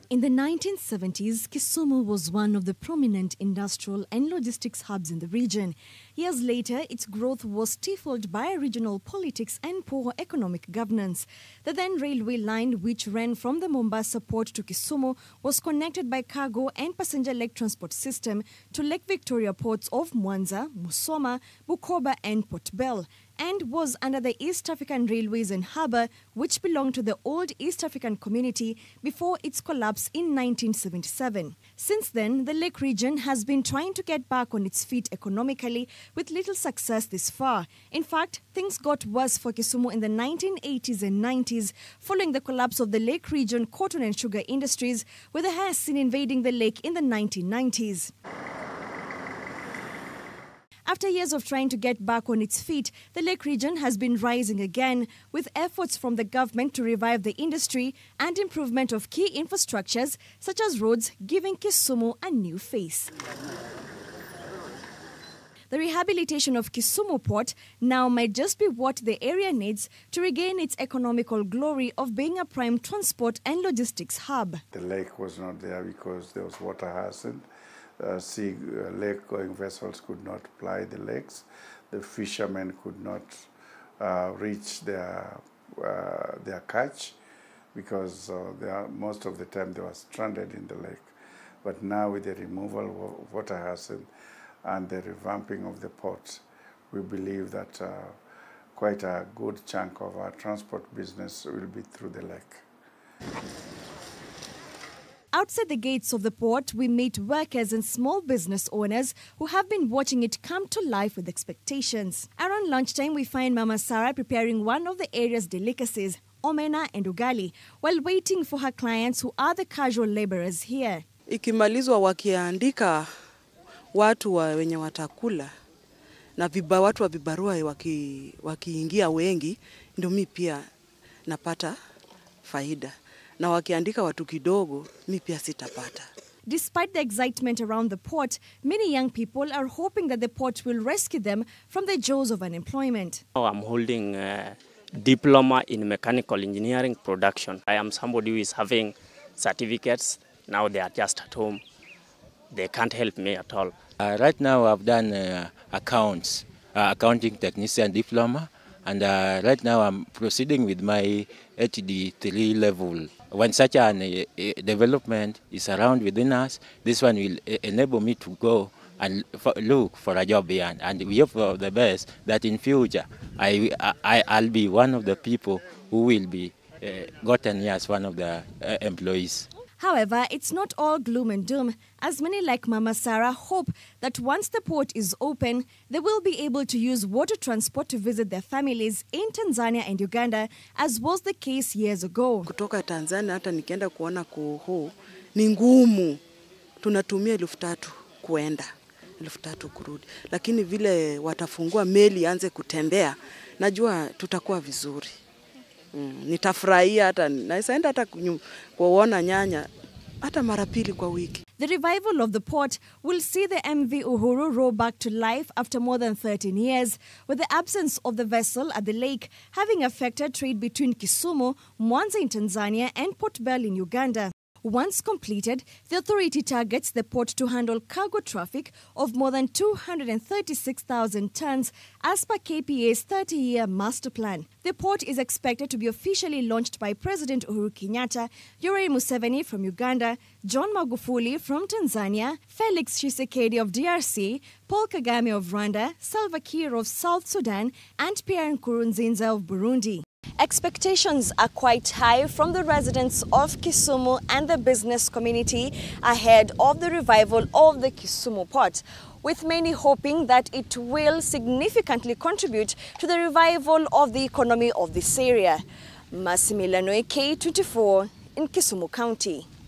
In the 1970s, Kisumu was one of the prominent industrial and logistics hubs in the region. Years later, its growth was stifled by regional politics and poor economic governance. The then railway line, which ran from the Mombasa port to Kisumu, was connected by cargo and passenger leg transport system to Lake Victoria ports of Mwanza, Musoma, Bukoba and Port Bell, and was under the East African Railways and Harbour, which belonged to the old East African Community before its collapse in 1977. Since then, the Lake region has been trying to get back on its feet economically with little success this far. In fact, things got worse for Kisumu in the 1980s and 90s following the collapse of the Lake region cotton and sugar industries, with the Hassin invading the lake in the 1990s. After years of trying to get back on its feet, the Lake region has been rising again, with efforts from the government to revive the industry and improvement of key infrastructures such as roads, giving Kisumu a new face. The rehabilitation of Kisumu Port now might just be what the area needs to regain its economical glory of being a prime transport and logistics hub. The lake was not there because there was water hyacinth. Lake-going vessels could not ply the lakes. The fishermen could not reach their catch because most of the time they were stranded in the lake. But now with the removal of water hyacinth and the revamping of the port, we believe that quite a good chunk of our transport business will be through the lake. Outside the gates of the port, we meet workers and small business owners who have been watching it come to life with expectations. Around lunchtime, we find Mama Sarah preparing one of the area's delicacies, omena and ugali, while waiting for her clients who are the casual laborers here. Ikimalizwa wakiandika watu wenye watakula na watu wa vibarua wakiingia wengi, ndio mimi pia napata faida. Na wakiandika watu kidogo, mimi pia sitapata. Despite the excitement around the port, many young people are hoping that the port will rescue them from the jaws of unemployment. I'm holding a diploma in mechanical engineering production. I am somebody who is having certificates. Now they are just at home. They can't help me at all. Right now I've done accounting technician diploma. And right now I'm proceeding with my HD3 level. When such a development is around within us, this one will enable me to go and look for a job here. And we hope for the best that in future I'll be one of the people who will be gotten here as one of the employees. However, it's not all gloom and doom, as many like Mama Sarah hope that once the port is open, they will be able to use water transport to visit their families in Tanzania and Uganda, as was the case years ago. Kutoka Tanzania hata nikienda kuona Kuhu ni ngumu. Tunatumia 3,000 kuenda, 3,000 kurudi. Lakini vile watafungua meli anze kutembea, najua tutakuwa vizuri. Nitafurahia hata naenda hata kuona nyanya hata mara pili kwa wiki. The revival of the port will see the MV Uhuru roll back to life after more than 13 years, with the absence of the vessel at the lake having affected trade between Kisumu, Mwanza in Tanzania and Port Bell in Uganda. Once completed, the authority targets the port to handle cargo traffic of more than 236,000 tons as per KPA's 30-year master plan. The port is expected to be officially launched by President Uhuru Kenyatta, Yoweri Museveni from Uganda, John Magufuli from Tanzania, Felix Tshisekedi of DRC, Paul Kagame of Rwanda, Salva Kiir of South Sudan, and Pierre Nkurunziza of Burundi. Expectations are quite high from the residents of Kisumu and the business community ahead of the revival of the Kisumu port, with many hoping that it will significantly contribute to the revival of the economy of this area. Massimiliano, K24 in Kisumu County.